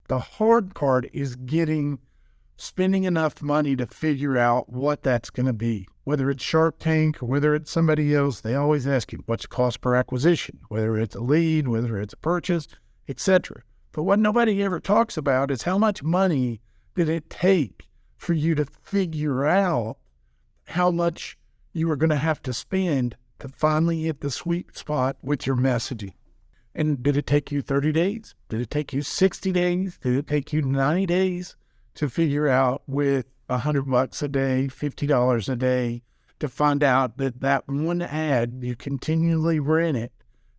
The hard part is spending enough money to figure out what that's going to be. Whether it's Shark Tank or whether it's somebody else, they always ask you, what's the cost per acquisition? Whether it's a lead, whether it's a purchase, etc. But what nobody ever talks about is how much money did it take for you to figure out how much you are going to have to spend to finally hit the sweet spot with your messaging. And did it take you 30 days? Did it take you 60 days? Did it take you 90 days to figure out with $100 a day, $50 a day, to find out that one ad, you continually run it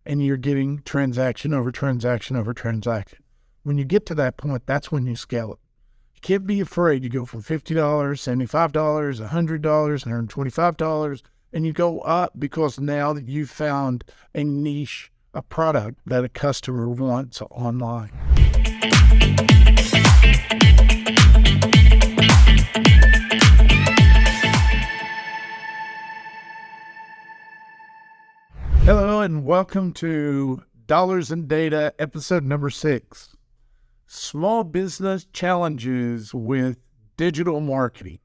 and you're getting transaction over transaction over transaction? When you get to that point, that's when you scale it. You can't be afraid. You go from $50, $75, $100, $125, and you go up because now that you've found a niche, a product that a customer wants online. Hello and welcome to Dollars and Data, episode number 6. Small business challenges with digital marketing.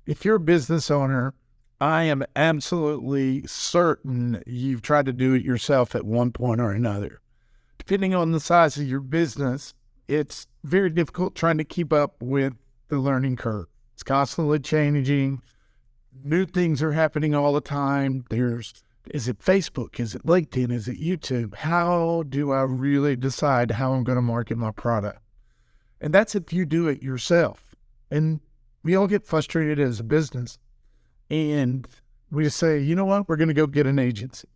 If you're a business owner, I am absolutely certain you've tried to do it yourself at one point or another. Depending on the size of your business, it's very difficult trying to keep up with the learning curve. It's constantly changing. New things are happening all the time. Is it Facebook? Is it LinkedIn? Is it YouTube? How do I really decide how I'm going to market my product? And that's if you do it yourself. And we all get frustrated as a business. And we just say, you know what? We're going to go get an agency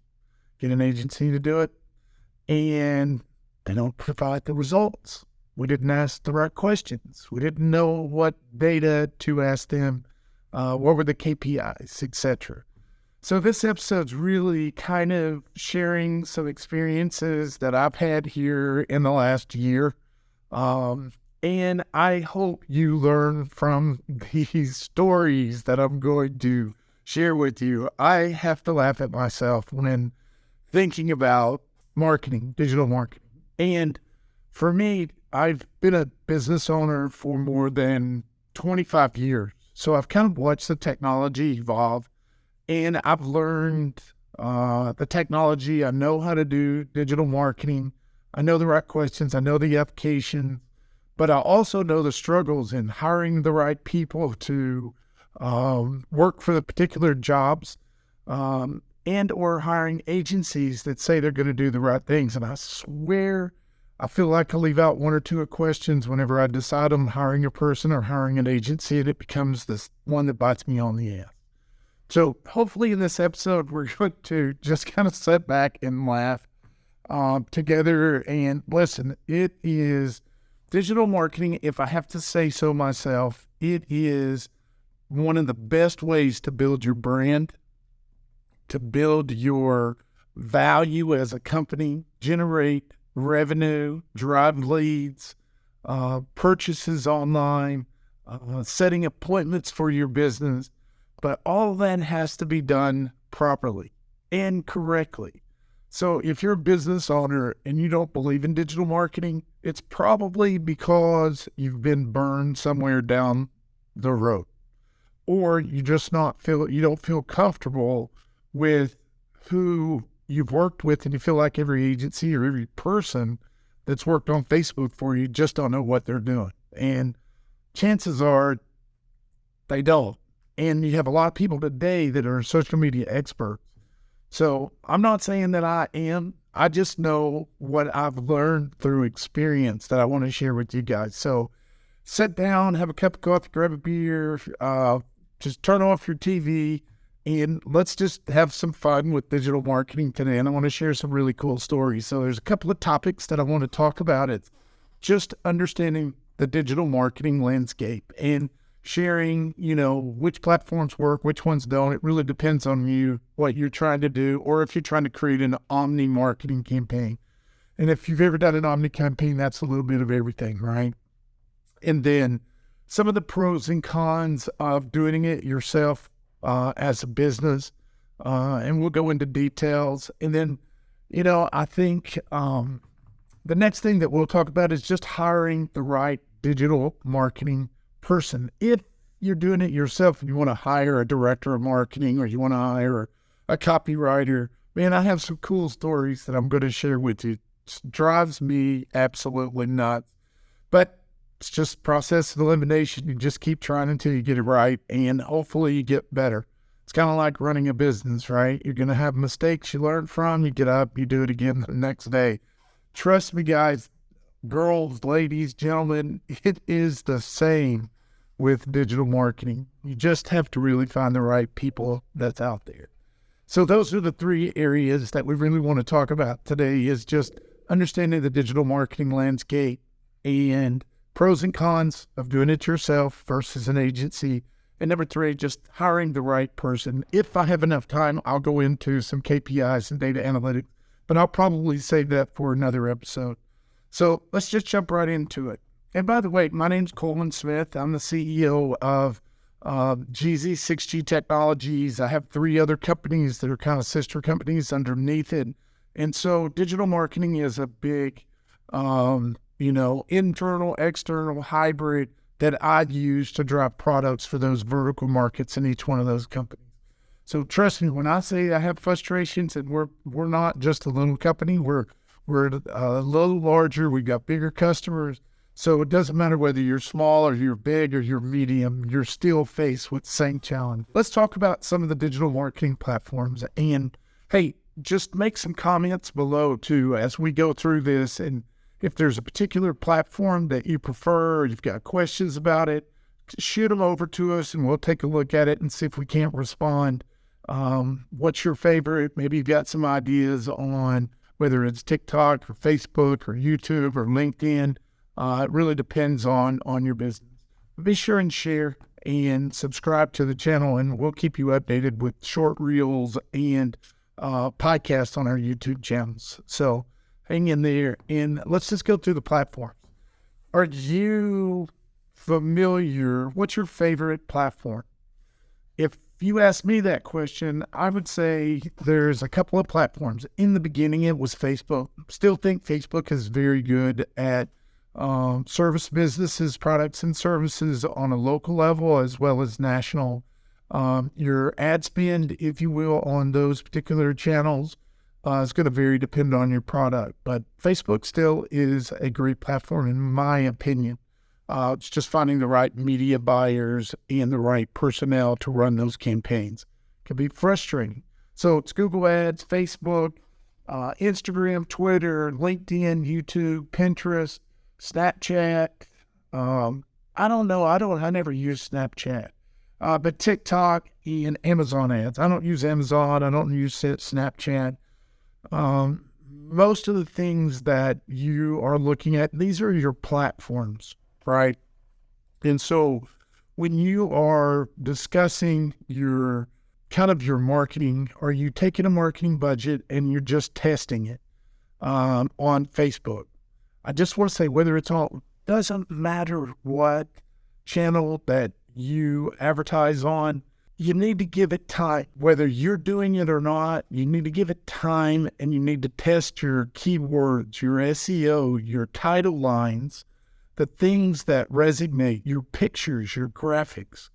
to do it. And they don't provide the results. We didn't ask the right questions. We didn't know what data to ask them. What were the KPIs, etc. So this episode's really kind of sharing some experiences that I've had here in the last year. And I hope you learn from these stories that I'm going to share with you. I have to laugh at myself when thinking about marketing, digital marketing. And for me, I've been a business owner for more than 25 years. So I've kind of watched the technology evolve. And I've learned the technology. I know how to do digital marketing. I know the right questions. I know the application. But I also know the struggles in hiring the right people to work for the particular jobs and or hiring agencies that say they're going to do the right things. And I swear I feel like I leave out one or two questions whenever I decide I'm hiring a person or hiring an agency, and it becomes this one that bites me on the ass. So hopefully in this episode, we're going to just kind of sit back and laugh together and listen. It is digital marketing. If I have to say so myself, it is one of the best ways to build your brand, to build your value as a company, generate revenue, drive leads, purchases online, setting appointments for your business. But all that has to be done properly and correctly. So if you're a business owner and you don't believe in digital marketing, it's probably because you've been burned somewhere down the road, or you don't feel comfortable with who you've worked with, and you feel like every agency or every person that's worked on Facebook for you just don't know what they're doing. And chances are they don't. And you have a lot of people today that are social media experts. So I'm not saying that I am. I just know what I've learned through experience that I want to share with you guys. So sit down, have a cup of coffee, grab a beer, just turn off your TV, and let's just have some fun with digital marketing today. And I want to share some really cool stories. So there's a couple of topics that I want to talk about. It's just understanding the digital marketing landscape and sharing, which platforms work, which ones don't. It really depends on you, what you're trying to do, or if you're trying to create an omni marketing campaign. And if you've ever done an omni campaign, that's a little bit of everything, right? And then some of the pros and cons of doing it yourself as a business. And we'll go into details. And then, I think The next thing that we'll talk about is just hiring the right digital marketing person. If you're doing it yourself and you want to hire a director of marketing or you want to hire a copywriter, man, I have some cool stories that I'm going to share with you. It drives me absolutely nuts. But it's just process of elimination. You just keep trying until you get it right, and hopefully you get better. It's kind of like running a business, right? You're going to have mistakes you learn from. You get up, you do it again the next day. Trust me, guys, girls, ladies, gentlemen, it is the same with digital marketing. You just have to really find the right people that's out there. So those are the three areas that we really want to talk about today, is just understanding the digital marketing landscape and pros and cons of doing it yourself versus an agency. And number three, just hiring the right person. If I have enough time, I'll go into some KPIs and data analytics, but I'll probably save that for another episode. So let's just jump right into it. And by the way, my name's Coleman Smith. I'm the CEO of GZ6G Technologies. I have 3 other companies that are kind of sister companies underneath it. And so digital marketing is a big, internal, external, hybrid that I've used to drive products for those vertical markets in each one of those companies. So trust me, when I say I have frustrations, and we're not just a little company, we're a little larger, we've got bigger customers. So it doesn't matter whether you're small or you're big or you're medium, you're still faced with the same challenge. Let's talk about some of the digital marketing platforms. And hey, just make some comments below too as we go through this. And if there's a particular platform that you prefer, or you've got questions about it, shoot them over to us and we'll take a look at it and see if we can't respond. What's your favorite? Maybe you've got some ideas on whether it's TikTok or Facebook or YouTube or LinkedIn. It really depends on your business. Be sure and share and subscribe to the channel, and we'll keep you updated with short reels and podcasts on our YouTube channels. So hang in there, and let's just go through the platforms. Are you familiar? What's your favorite platform? If you ask me that question, I would say there's a couple of platforms. In the beginning, it was Facebook. Still think Facebook is very good at service businesses, products and services on a local level as well as national. Your ad spend, if you will, on those particular channels is going to vary depending on your product. But Facebook still is a great platform in my opinion. It's just finding the right media buyers and the right personnel to run those campaigns. It can be frustrating. So it's Google Ads, Facebook, Instagram, Twitter, LinkedIn, YouTube, Pinterest, Snapchat. I never use Snapchat. But TikTok and Amazon ads. I don't use Amazon. I don't use Snapchat. Most of the things that you are looking at, these are your platforms, right? And so when you are discussing your marketing, are you taking a marketing budget and you're just testing it on Facebook? I just want to say, doesn't matter what channel that you advertise on, you need to give it time. Whether you're doing it or not, you need to give it time, and you need to test your keywords, your SEO, your title lines, the things that resonate, your pictures, your graphics.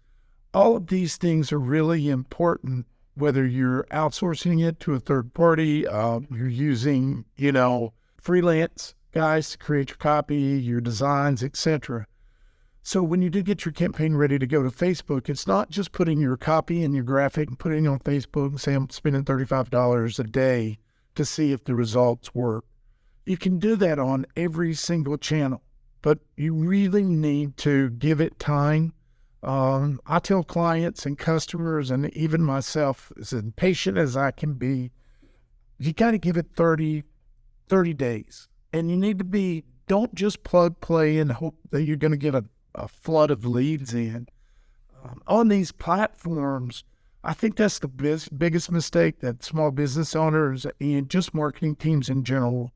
All of these things are really important, whether you're outsourcing it to a third party, you're using, freelance guys to create your copy, your designs, etc. So when you do get your campaign ready to go to Facebook, it's not just putting your copy and your graphic and putting it on Facebook and say, I'm spending $35 a day to see if the results work. You can do that on every single channel, but you really need to give it time. I tell clients and customers and even myself, as impatient as I can be, you got to give it 30 days. And you need to don't just plug, play, and hope that you're going to get a flood of leads in. On these platforms, I think that's the biggest mistake that small business owners and just marketing teams in general,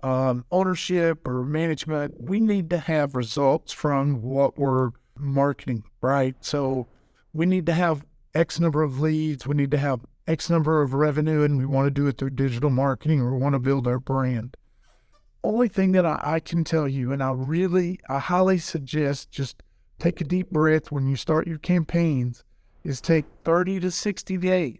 ownership or management, we need to have results from what we're marketing, right? So we need to have X number of leads, we need to have X number of revenue, and we want to do it through digital marketing, or we want to build our brand. only thing that I can tell you, and I highly suggest just take a deep breath when you start your campaigns, is take 30 to 60 days.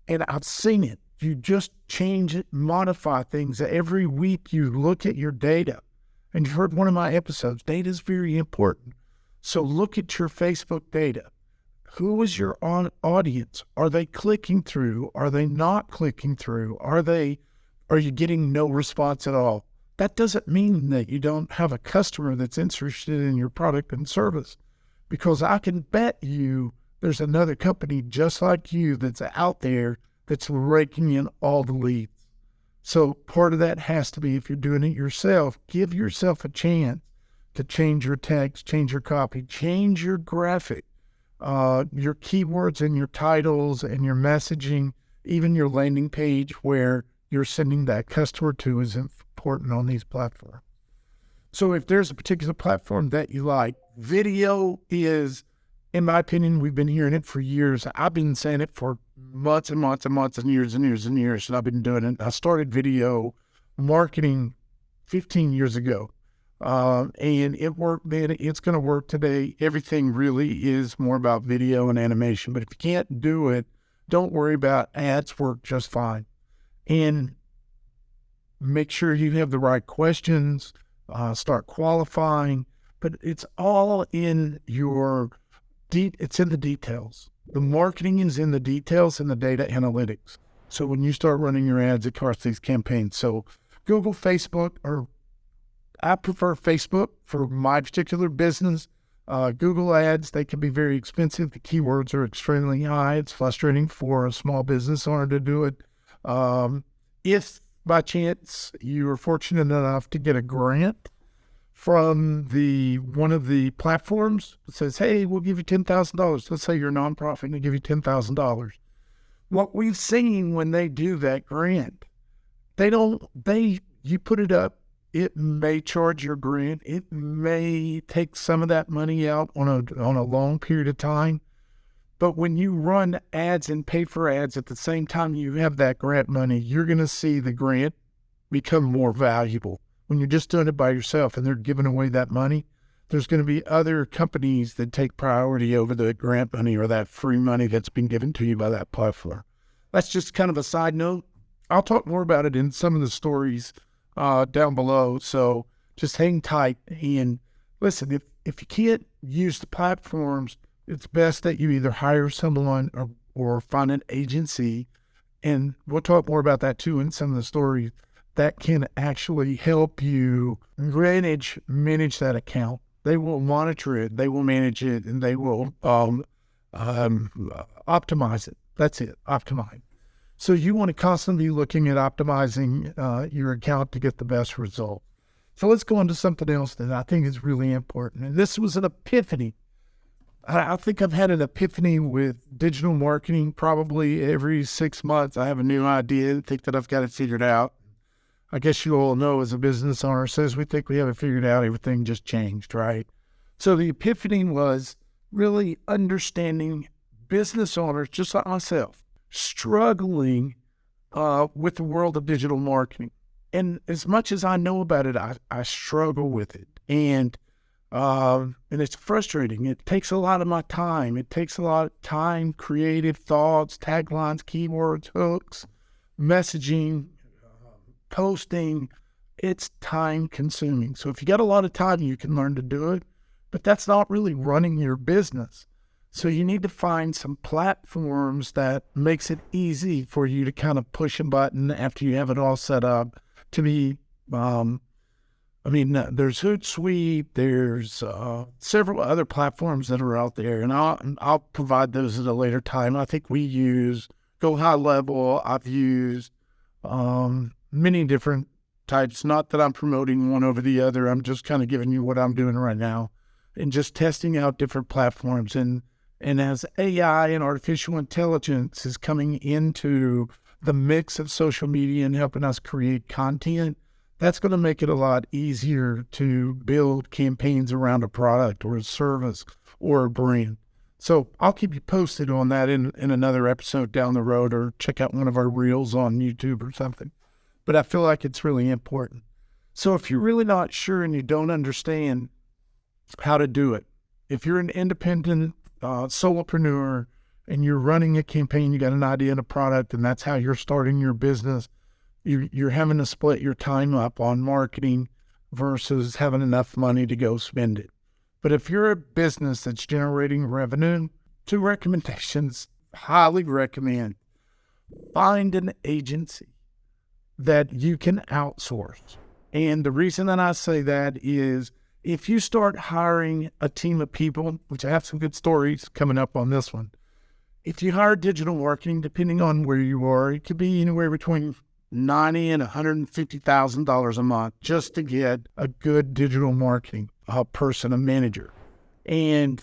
And I've seen it. You just change it, modify things. Every week you look at your data. And you heard one of my episodes, data is very important. So look at your Facebook data. Who is your audience? Are they clicking through? Are they not clicking through? Are you getting no response at all? That doesn't mean that you don't have a customer that's interested in your product and service, because I can bet you there's another company just like you that's out there that's raking in all the leads. So part of that has to be, if you're doing it yourself, give yourself a chance to change your text, change your copy, change your graphic, your keywords and your titles and your messaging, even your landing page where you're sending that customer to is important on these platforms. So if there's a particular platform that you like, video is, in my opinion, we've been hearing it for years. I've been saying it for months and months and months and years and years and years, and I've been doing it. I started video marketing 15 years ago, and it worked then. It's going to work today. Everything really is more about video and animation, but if you can't do it, don't worry about ads. Work just fine. And make sure you have the right questions, start qualifying, but it's all in it's in the details. The marketing is in the details and the data analytics. So when you start running your ads across these campaigns, so Google, Facebook, or I prefer Facebook for my particular business. Google ads, they can be very expensive. The keywords are extremely high. It's frustrating for a small business owner to do it. If by chance you are fortunate enough to get a grant from one of the platforms that says, hey, we'll give you $10,000. Let's say you're a nonprofit and they give you $10,000. What we've seen when they do that grant, you put it up, it may charge your grant. It may take some of that money out on a long period of time. But when you run ads and pay for ads at the same time you have that grant money, you're going to see the grant become more valuable. When you're just doing it by yourself and they're giving away that money, there's going to be other companies that take priority over the grant money or that free money that's been given to you by that platform. That's just kind of a side note. I'll talk more about it in some of the stories down below. So just hang tight and listen, if you can't use the platforms, it's best that you either hire someone or find an agency. And we'll talk more about that too in some of the stories that can actually help you manage that account. They will monitor it, they will manage it, and they will optimize it. That's it, optimize. So you want to constantly be looking at optimizing your account to get the best result. So let's go on to something else that I think is really important. And this was an epiphany. I think I've had an epiphany with digital marketing. Probably every 6 months I have a new idea and think that I've got it figured out. I guess you all know, as a business owner, says we think we have it figured out, everything just changed, right? So the epiphany was really understanding business owners, just like myself, struggling with the world of digital marketing. And as much as I know about it, I struggle with it. And it's frustrating. It takes a lot of my time. It takes a lot of time, creative thoughts, taglines, keywords, hooks, messaging, posting. It's time consuming. So if you got a lot of time, you can learn to do it, but that's not really running your business. So you need to find some platforms that makes it easy for you to kind of push a button after you have it all set up to be, there's Hootsuite, there's several other platforms that are out there, and I'll provide those at a later time. I think we use Go High Level. I've used many different types. Not that I'm promoting one over the other. I'm just kind of giving you what I'm doing right now and just testing out different platforms. And as AI and artificial intelligence is coming into the mix of social media and helping us create content, that's going to make it a lot easier to build campaigns around a product or a service or a brand. So I'll keep you posted on that in another episode down the road, or check out one of our reels on YouTube or something. But I feel like it's really important. So if you're really not sure and you don't understand how to do it, if you're an independent solopreneur and you're running a campaign, you got an idea and a product, and that's how you're starting your business, you're having to split your time up on marketing versus having enough money to go spend it. But if you're a business that's generating revenue, 2 recommendations, highly recommend: find an agency that you can outsource. And the reason that I say that is if you start hiring a team of people, which I have some good stories coming up on this one, if you hire digital marketing, depending on where you are, it could be anywhere between $90,000 and $150,000 a month just to get a good digital marketing person, a manager. And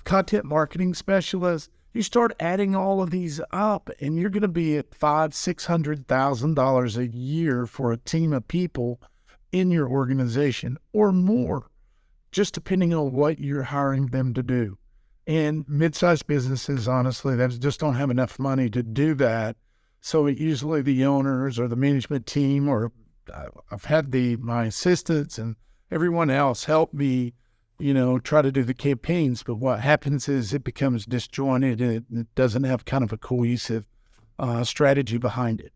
content marketing specialist, you start adding all of these up and you're going to be at $500,000-$600,000 a year for a team of people in your organization or more, just depending on what you're hiring them to do. And mid-sized businesses, honestly, that just don't have enough money to do that. So usually the owners or the management team, or I've had my assistants and everyone else help me, try to do the campaigns. But what happens is it becomes disjointed and it doesn't have kind of a cohesive strategy behind it.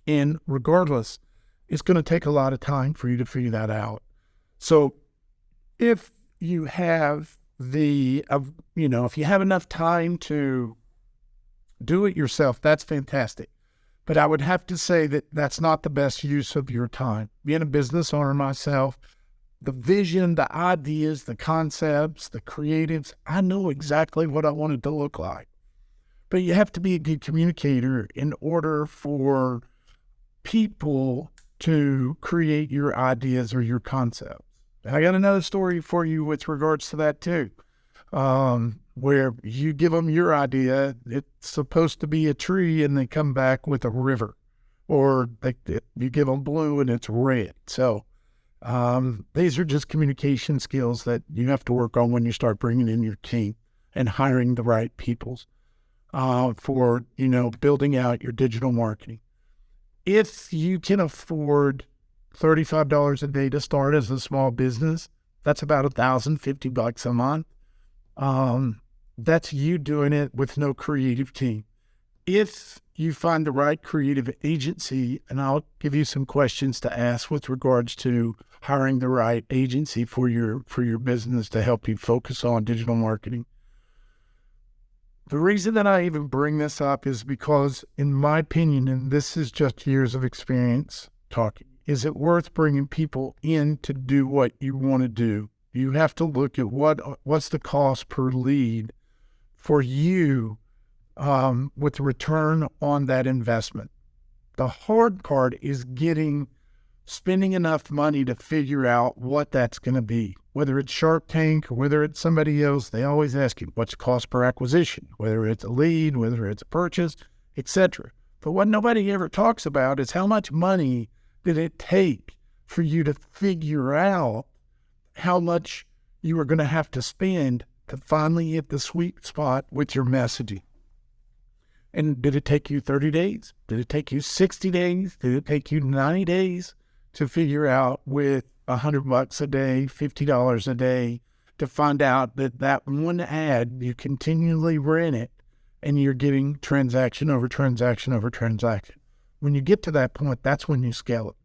And regardless, it's going to take a lot of time for you to figure that out. So if you have if you have enough time to do it yourself, that's fantastic. But I would have to say that that's not the best use of your time. Being a business owner myself, the vision, the ideas, the concepts, the creatives, I know exactly what I want it to look like. But you have to be a good communicator in order for people to create your ideas or your concepts. And I got another story for you with regards to that too, where you give them your idea. It's supposed to be a tree and they come back with a river, or you give them blue and it's red. So these are just communication skills that you have to work on when you start bringing in your team and hiring the right people for, building out your digital marketing. If you can afford $35 a day to start as a small business, that's about $1,050 a month. That's you doing it with no creative team. If you find the right creative agency, and I'll give you some questions to ask with regards to hiring the right agency for your business to help you focus on digital marketing. The reason that I even bring this up is because, in my opinion, and this is just years of experience talking, is it worth bringing people in to do what you want to do? You have to look at what's the cost per lead for you with return on that investment. The hard part is spending enough money to figure out what that's going to be. Whether it's Shark Tank or whether it's somebody else, they always ask you, what's the cost per acquisition? Whether it's a lead, whether it's a purchase, etc. But what nobody ever talks about is how much money did it take for you to figure out how much you were going to have to spend to finally hit the sweet spot with your messaging. And did it take you 30 days? Did it take you 60 days? Did it take you 90 days to figure out with $100 a day, $50 a day, to find out that one ad, you continually ran it and you're getting transaction over transaction over transaction? When you get to that point, that's when you scale it.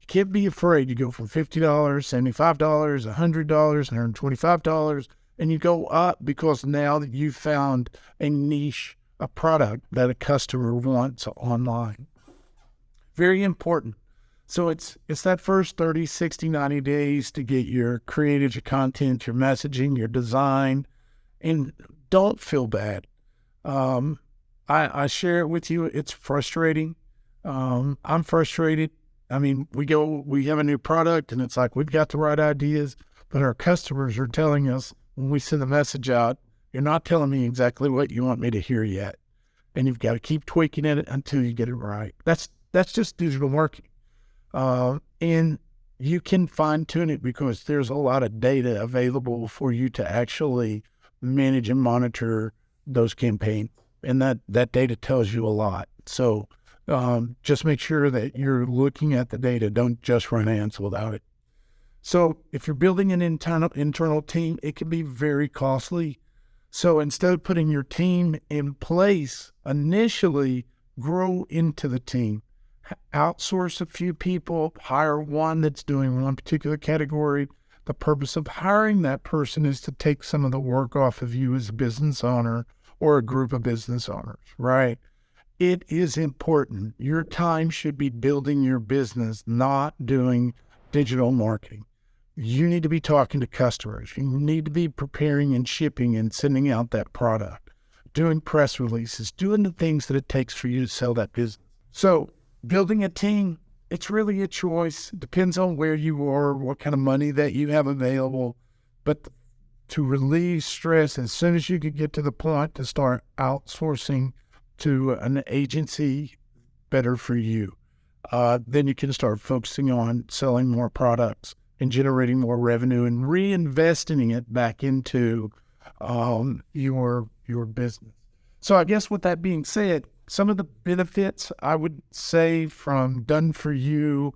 You can't be afraid. You go from $50, $75, $100, $125, and you go up because now that you've found a niche, a product that a customer wants online. Very important. So it's that first 30, 60, 90 days to get your creative, your content, your messaging, your design, and don't feel bad. I share it with you. It's frustrating. I'm frustrated. I mean, we have a new product and it's like, we've got the right ideas, but our customers are telling us when we send the message out, you're not telling me exactly what you want me to hear yet. And you've got to keep tweaking it until you get it right. That's just digital marketing. And you can fine tune it because there's a lot of data available for you to actually manage and monitor those campaigns. And that data tells you a lot. So Just make sure that you're looking at the data. Don't just run ads without it. So if you're building an internal team, it can be very costly. So instead of putting your team in place, initially grow into the team. Outsource a few people, hire one that's doing one particular category. The purpose of hiring that person is to take some of the work off of you as a business owner or a group of business owners, right? It is important. Your time should be building your business, not doing digital marketing. You need to be talking to customers. You need to be preparing and shipping and sending out that product, doing press releases, doing the things that it takes for you to sell that business. So building a team, it's really a choice. It depends on where you are, what kind of money that you have available. But to relieve stress, as soon as you can get to the point to start outsourcing to an agency, better for you. Then you can start focusing on selling more products and generating more revenue and reinvesting it back into your business. So I guess with that being said, some of the benefits I would say from done for you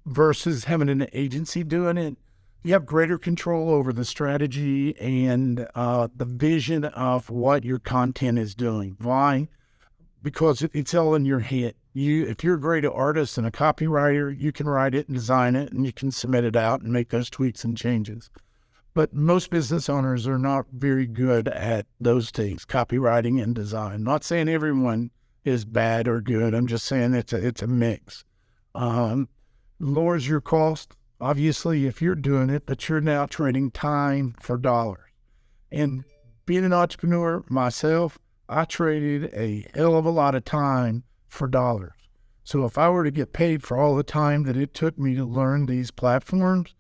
versus having an agency doing it, you have greater control over the strategy and the vision of what your content is doing. Why? Because it's all in your head. If you're a great artist and a copywriter, you can write it and design it, and you can submit it out and make those tweaks and changes. But most business owners are not very good at those things, copywriting and design. Not saying everyone is bad or good. I'm just saying it's a mix. Lowers your cost, obviously, if you're doing it, but you're now trading time for dollars. And being an entrepreneur myself, I traded a hell of a lot of time for dollars. So if I were to get paid for all the time that it took me to learn these platforms,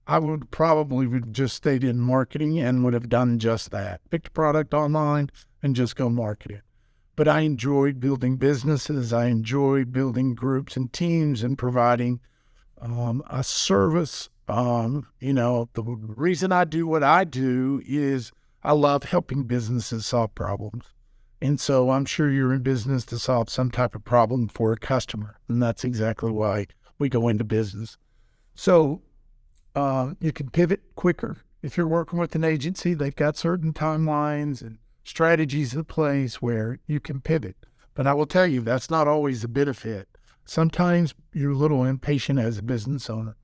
I would probably have just stayed in marketing and would have done just that. Picked a product online and just go market it. But I enjoyed building businesses. I enjoyed building groups and teams and providing a service. The reason I do what I do is I love helping businesses solve problems. And so I'm sure you're in business to solve some type of problem for a customer. And that's exactly why we go into business. So you can pivot quicker. If you're working with an agency, they've got certain timelines and strategies in place where you can pivot. But I will tell you, that's not always a benefit. Sometimes you're a little impatient as a business owner.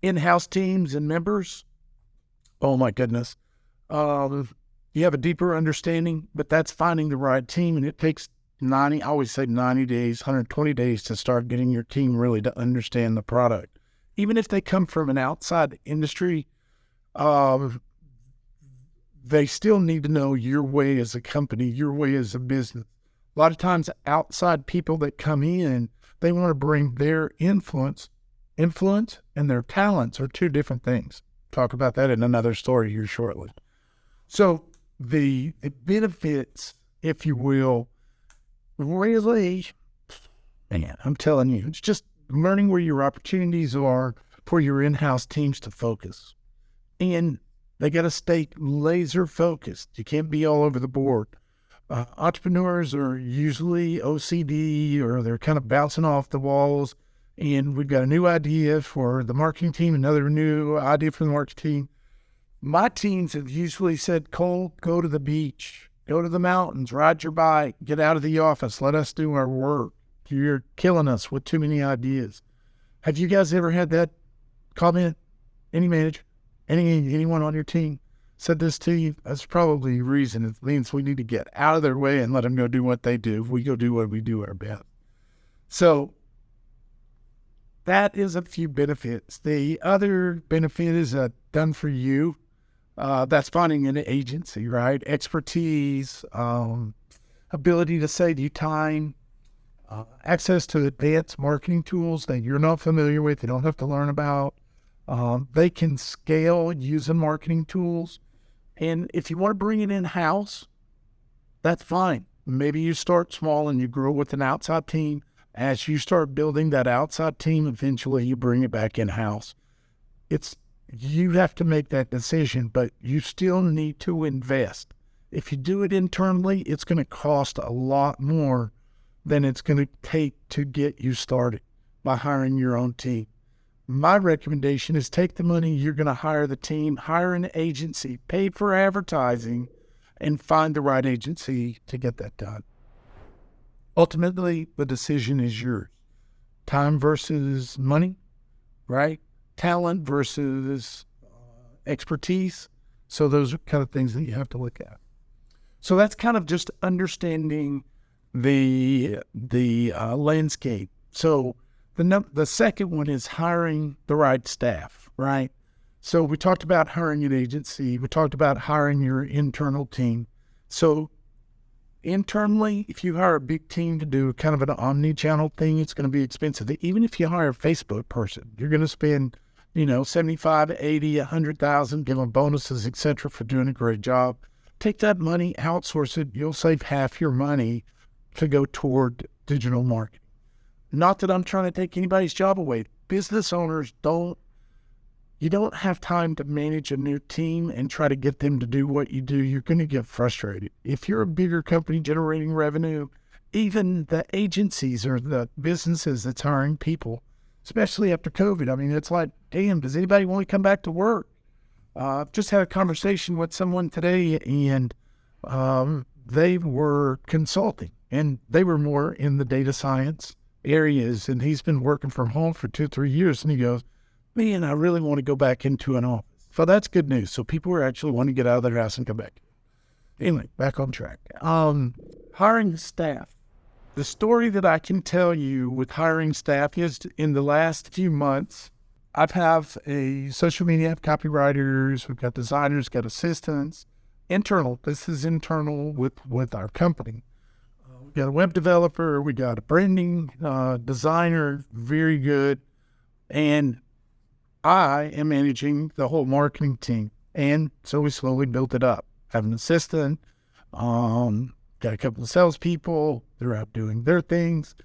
In-house teams and members, oh my goodness. You have a deeper understanding, but that's finding the right team. And it takes 90 days, 120 days to start getting your team really to understand the product. Even if they come from an outside industry, they still need to know your way as a company, your way as a business. A lot of times outside people that come in, they want to bring their influence and their talents are two different things. Talk about that in another story here shortly. So the benefits, if you will, really, man, I'm telling you, it's just learning where your opportunities are for your in-house teams to focus. And they got to stay laser focused. You can't be all over the board. Entrepreneurs are usually OCD or they're kind of bouncing off the walls. And we've got a new idea for the marketing team, another new idea for the marketing team. My teams have usually said, Cole, go to the beach, go to the mountains, ride your bike, get out of the office, let us do our work. You're killing us with too many ideas. Have you guys ever had that comment? Any manager, anyone on your team said this to you? That's probably the reason. It means we need to get out of their way and let them go do what they do. We go do what we do our best. So that is a few benefits. The other benefit is done for you. That's finding an agency, right? Expertise, ability to save you time, access to advanced marketing tools that you're not familiar with, you don't have to learn about. They can scale using marketing tools. And if you want to bring it in-house, that's fine. Maybe you start small and you grow with an outside team. As you start building that outside team, eventually you bring it back in-house. You have to make that decision, but you still need to invest. If you do it internally, it's going to cost a lot more than it's going to take to get you started by hiring your own team. My recommendation is take the money you're going to hire the team, hire an agency, pay for advertising, and find the right agency to get that done. Ultimately, the decision is yours. Time versus money, right? Talent versus expertise. So those are kind of things that you have to look at. So that's kind of just understanding the landscape. So the second one is hiring the right staff, right? So we talked about hiring an agency. We talked about hiring your internal team. So internally, if you hire a big team to do kind of an omni-channel thing, it's going to be expensive. Even if you hire a Facebook person, you're going to spend, 75, 80, 100,000, give them bonuses, etc., for doing a great job. Take that money, outsource it. You'll save half your money to go toward digital marketing. Not that I'm trying to take anybody's job away. Business owners you don't have time to manage a new team and try to get them to do what you do. You're going to get frustrated. If you're a bigger company generating revenue, even the agencies or the businesses that's hiring people, especially after COVID, I mean, it's like, damn, does anybody want to come back to work? Just had a conversation with someone today, and they were consulting, and they were more in the data science areas, and he's been working from home for 2-3 years, and he goes, man, I really want to go back into an office. So that's good news. So people are actually wanting to get out of their house and come back. Anyway, back on track. Hiring staff. The story that I can tell you with hiring staff is in the last few months, I have a social media copywriters, we've got designers, got assistants, internal. This is internal with our company. We got a web developer, we got a branding designer, very good. And I am managing the whole marketing team. And so we slowly built it up. Have an assistant, got a couple of salespeople, they're out doing their things.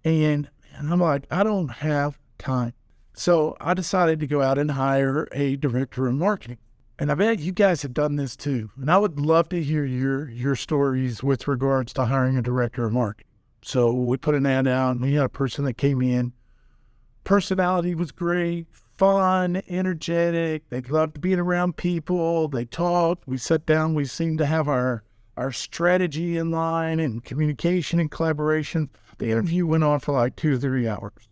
And I'm like, I don't have time. So I decided to go out and hire a director of marketing. And I bet you guys have done this too. And I would love to hear your stories with regards to hiring a director of marketing. So we put an ad out, and we had a person that came in. Personality was great, fun, energetic. They loved being around people. They talked. We sat down. We seemed to have our strategy in line and communication and collaboration. The interview went on for like 2 or 3 hours.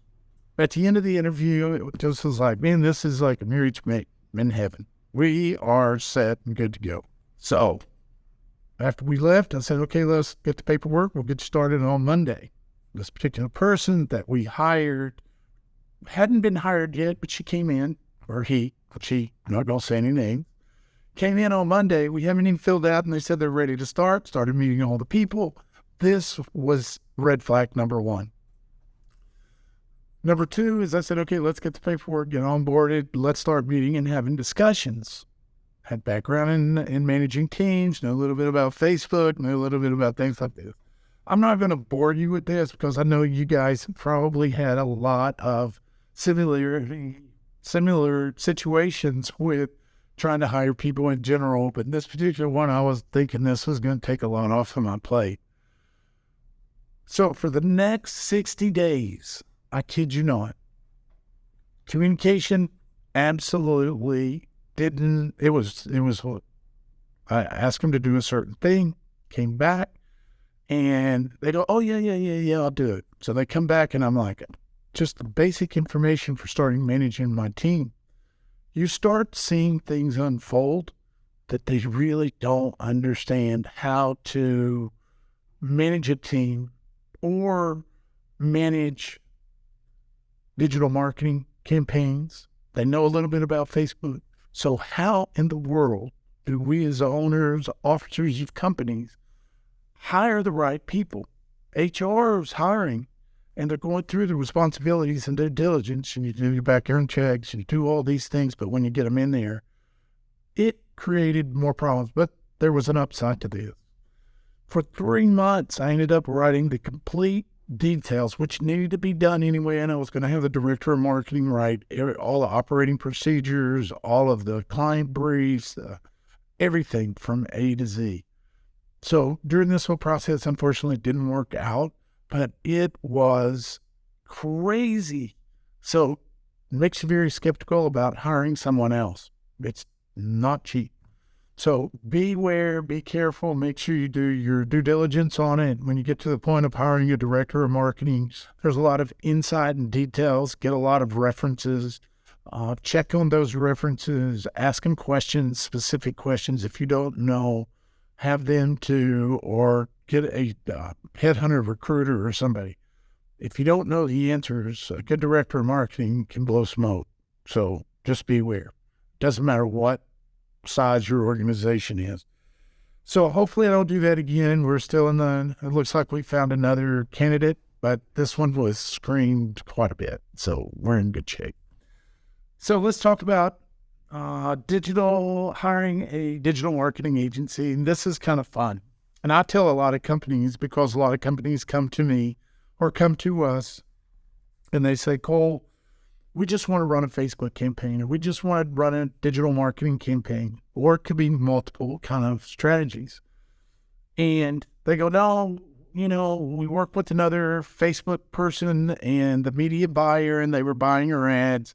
At the end of the interview, it just was like, man, this is like a marriage made in heaven. We are set and good to go. So after we left, I said, okay, let's get the paperwork. We'll get started on Monday. This particular person that we hired hadn't been hired yet, but she came in, or he, she, I'm not going to say any name, came in on Monday. We haven't even filled out, and they said they're ready to start, started meeting all the people. This was red flag number 1. Number 2 is I said, okay, let's get the paperwork, get onboarded, let's start meeting and having discussions. Had background in managing teams, know a little bit about Facebook, know a little bit about things like this. I'm not going to bore you with this because I know you guys probably had a lot of similar situations with trying to hire people in general, but this particular one, I was thinking this was going to take a lot off of my plate. So for the next 60 days, I kid you not, communication absolutely didn't, it was, I asked them to do a certain thing, came back, and they go, oh, yeah, I'll do it. So they come back, and I'm like, just the basic information for starting managing my team. You start seeing things unfold that they really don't understand how to manage a team or manage digital marketing campaigns. They know a little bit about Facebook. So how in the world do we as owners, officers of companies, hire the right people? HR is hiring, and they're going through the responsibilities and due diligence, and you do your background checks, and do all these things, but when you get them in there, it created more problems. But there was an upside to this. For 3 months, I ended up writing the complete details, which needed to be done anyway, and I was going to have the director of marketing write all the operating procedures, all of the client briefs, everything from A to Z. So during this whole process, unfortunately, it didn't work out, but it was crazy. So it makes you very skeptical about hiring someone else. It's not cheap. So beware, be careful, make sure you do your due diligence on it. When you get to the point of hiring a director of marketing, there's a lot of insight and details, get a lot of references, check on those references, ask them questions, specific questions. If you don't know, have them to, or get a headhunter recruiter or somebody. If you don't know the answers, a good director of marketing can blow smoke. So just beware. Doesn't matter what size your organization is. So hopefully I don't do that again. We're still it looks like we found another candidate, but this one was screened quite a bit. So we're in good shape. So let's talk about hiring a digital marketing agency. And this is kind of fun. And I tell a lot of companies, because a lot of companies come to me or come to us and they say, Cole, we just want to run a Facebook campaign, or we just want to run a digital marketing campaign, or it could be multiple kind of strategies. And they go, no, we work with another Facebook person and the media buyer, and they were buying our ads,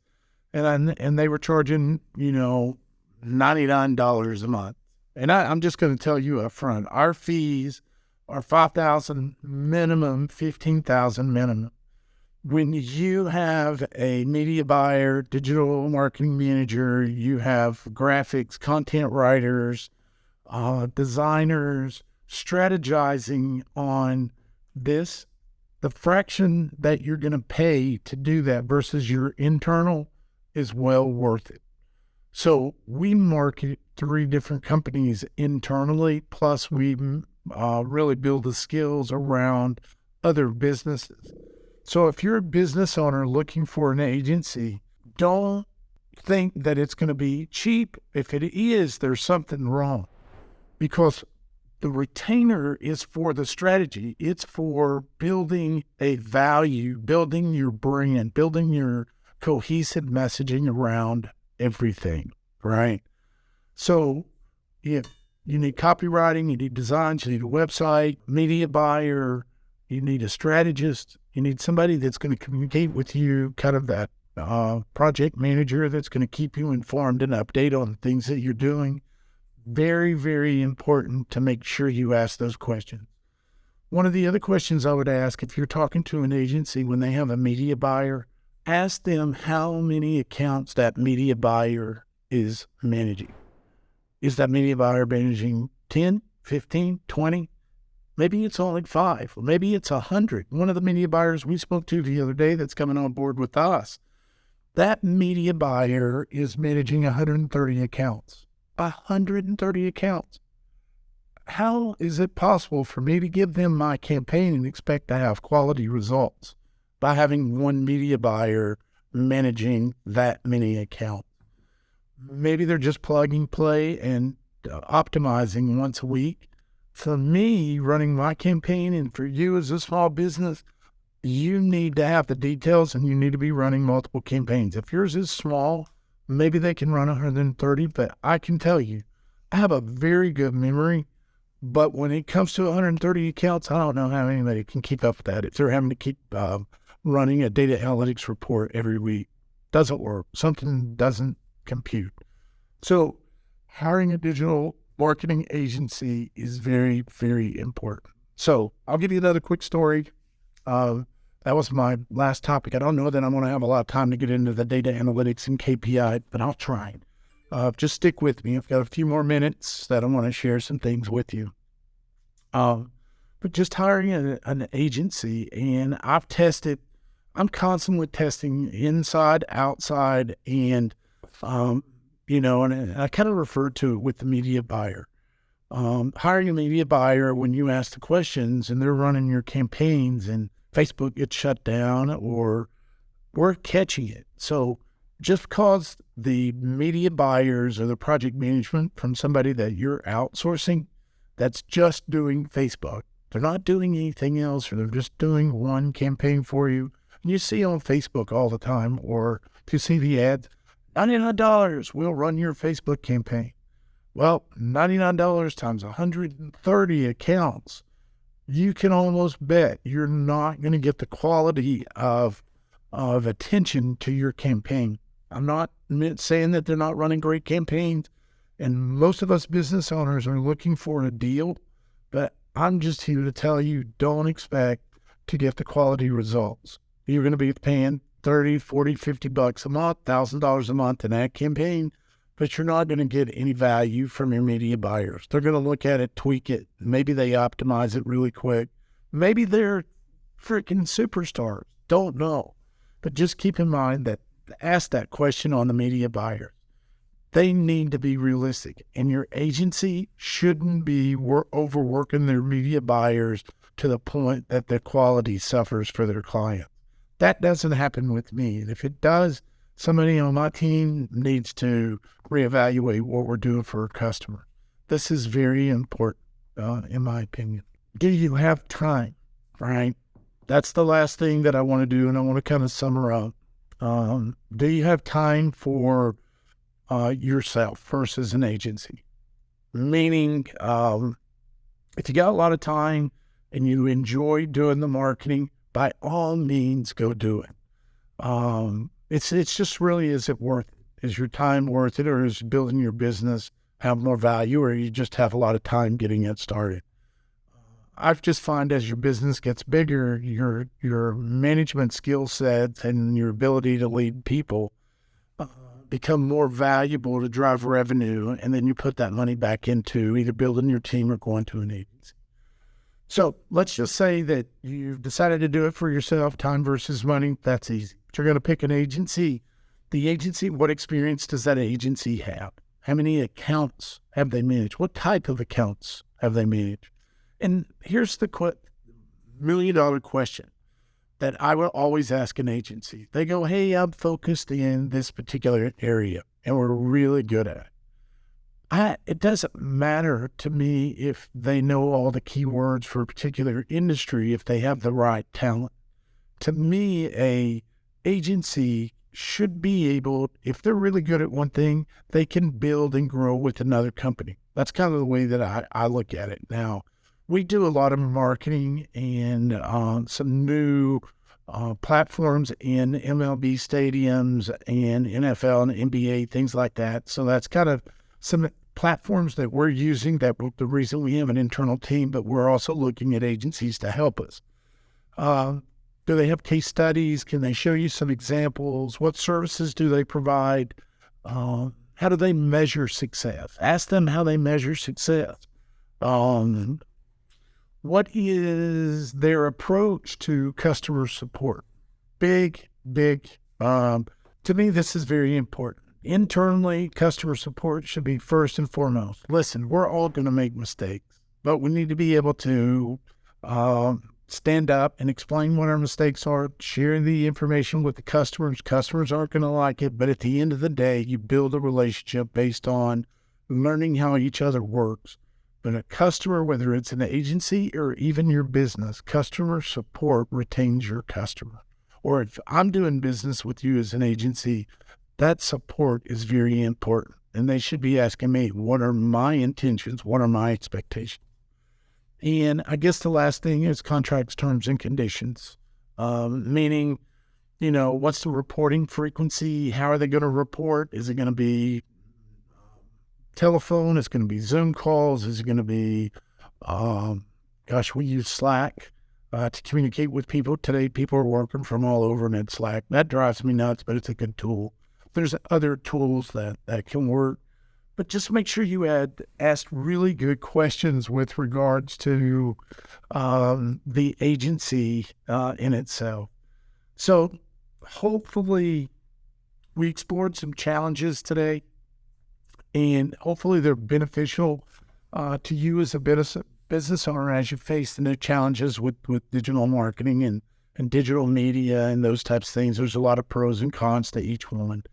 and they were charging, $99 a month. And I'm just going to tell you up front, our fees are $5,000 minimum, $15,000 minimum. When you have a media buyer, digital marketing manager, you have graphics, content writers, designers, strategizing on this, the fraction that you're going to pay to do that versus your internal is well worth it. So we market 3 different companies internally, plus we really build the skills around other businesses. So if you're a business owner looking for an agency, don't think that it's going to be cheap. If it is, there's something wrong, because the retainer is for the strategy. It's for building a value, building your brand, building your cohesive messaging around everything, right? So if you need copywriting, you need designs, you need a website, media buyer, you need a strategist, you need somebody that's going to communicate with you, kind of that project manager that's going to keep you informed and update on things that you're doing. Very, very important to make sure you ask those questions. One of the other questions I would ask, if you're talking to an agency when they have a media buyer, ask them how many accounts that media buyer is managing. Is that media buyer managing 10, 15, 20? Maybe it's only 5, or maybe it's 100. One of the media buyers we spoke to the other day that's coming on board with us, that media buyer is managing 130 accounts. 130 accounts. How is it possible for me to give them my campaign and expect to have quality results by having one media buyer managing that many accounts? Maybe they're just plug and play and optimizing once a week. For me, running my campaign, and for you as a small business, you need to have the details and you need to be running multiple campaigns. If yours is small, maybe they can run 130, but I can tell you, I have a very good memory, but when it comes to 130 accounts, I don't know how anybody can keep up with that. If they're having to keep running a data analytics report every week, doesn't work. Something doesn't compute. So hiring a digital marketing agency is very, very important. So I'll give you another quick story. That was my last topic. I don't know that I'm going to have a lot of time to get into the data analytics and KPI, but I'll try. Just stick with me. I've got a few more minutes that I want to share some things with you. But just hiring an agency, and I'm constantly testing inside, outside, and and I kind of referred to it with the media buyer. Hiring a media buyer, when you ask the questions and they're running your campaigns and Facebook gets shut down, or we're catching it. So just because the media buyers or the project management from somebody that you're outsourcing that's just doing Facebook, they're not doing anything else, or they're just doing one campaign for you. And you see on Facebook all the time, or if you see the ads, $99, we'll run your Facebook campaign. Well, $99 times 130 accounts you can almost bet you're not going to get the quality of attention to your campaign. I'm not saying that they're not running great campaigns, and most of us business owners are looking for a deal, but I'm just here to tell you, don't expect to get the quality results. You're going to be paying 30, 40, 50 bucks a month, $1,000 a month in that campaign, but you're not going to get any value from your media buyers. They're going to look at it, tweak it. Maybe they optimize it really quick. Maybe they're freaking superstars. Don't know. But just keep in mind that ask that question on the media buyers. They need to be realistic, and your agency shouldn't be overworking their media buyers to the point that their quality suffers for their clients. That doesn't happen with me. And if it does, somebody on my team needs to reevaluate what we're doing for a customer. This is very important, in my opinion. Do you have time, right? That's the last thing that I want to do, and I want to kind of sum her up. Do you have time for yourself versus an agency? Meaning, if you got a lot of time and you enjoy doing the marketing, by all means, go do it. It's just really, is it worth it? Is your time worth it, or is building your business have more value, or you just have a lot of time getting it started? I've just found as your business gets bigger, your management skill sets and your ability to lead people become more valuable to drive revenue, and then you put that money back into either building your team or going to an agency. So let's just say that you've decided to do it for yourself, time versus money. That's easy. But you're going to pick an agency. The agency, what experience does that agency have? How many accounts have they managed? What type of accounts have they managed? And here's the $1 million question that I will always ask an agency. They go, hey, I'm focused in this particular area, and we're really good at it. It doesn't matter to me if they know all the keywords for a particular industry, if they have the right talent. To me, a agency should be able, if they're really good at one thing, they can build and grow with another company. That's kind of the way that I look at it. Now, we do a lot of marketing and some new platforms in MLB stadiums and NFL and NBA, things like that. So that's kind of some platforms that we're using, that the reason we have an internal team, but we're also looking at agencies to help us. Do they have case studies? Can they show you some examples? What services do they provide? How do they measure success? Ask them how they measure success. What is their approach to customer support? Big. To me, this is very important. Internally, customer support should be first and foremost. Listen, we're all going to make mistakes, but we need to be able to stand up and explain what our mistakes are, share the information with the customers. Customers aren't going to like it, but at the end of the day, you build a relationship based on learning how each other works. But a customer, whether it's an agency or even your business, customer support retains your customer. Or if I'm doing business with you as an agency, that support is very important. And they should be asking me, what are my intentions? What are my expectations? And I guess the last thing is contracts, terms, and conditions. Meaning, what's the reporting frequency? How are they going to report? Is it going to be telephone? Is it going to be Zoom calls? Is it going to be, we use Slack to communicate with people. Today, people are working from all over and it's Slack. That drives me nuts, but it's a good tool. There's other tools that can work. But just make sure you asked really good questions with regards to the agency in itself. So hopefully we explored some challenges today, and hopefully they're beneficial to you as a business owner as you face the new challenges with digital marketing and digital media and those types of things. There's a lot of pros and cons to each one.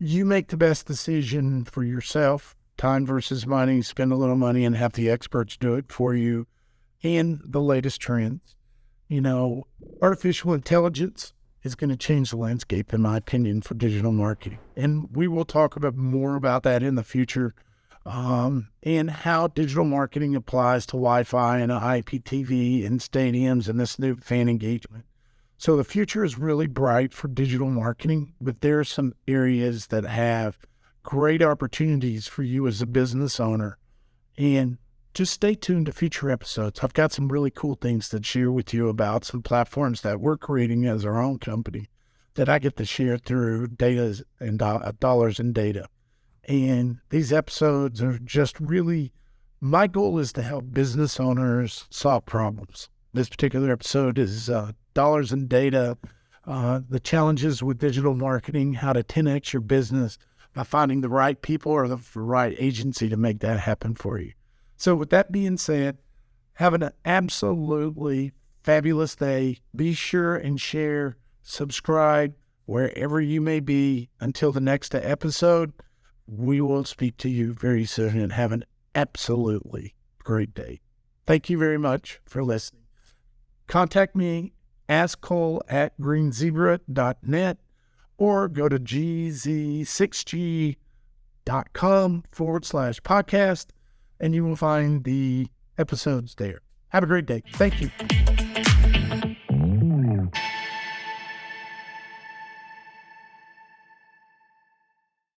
You make the best decision for yourself, time versus money. Spend a little money and have the experts do it for you. And the latest trends. Artificial intelligence is going to change the landscape, in my opinion, for digital marketing. And we will talk about more about that in the future. and how digital marketing applies to Wi-Fi and IPTV and stadiums and this new fan engagement. So the future is really bright for digital marketing, but there are some areas that have great opportunities for you as a business owner. And just stay tuned to future episodes. I've got some really cool things to share with you about some platforms that we're creating as our own company that I get to share through data and dollars and data. And these episodes are just really, my goal is to help business owners solve problems. This particular episode is dollars and data, the challenges with digital marketing, how to 10x your business by finding the right people or the right agency to make that happen for you. So with that being said, have an absolutely fabulous day. Be sure and share, subscribe wherever you may be. Until the next episode, we will speak to you very soon, and have an absolutely great day. Thank you very much for listening. Contact me, askcole@greenzebra.net, or go to gz6g.com/podcast, and you will find the episodes there. Have a great day. Thank you.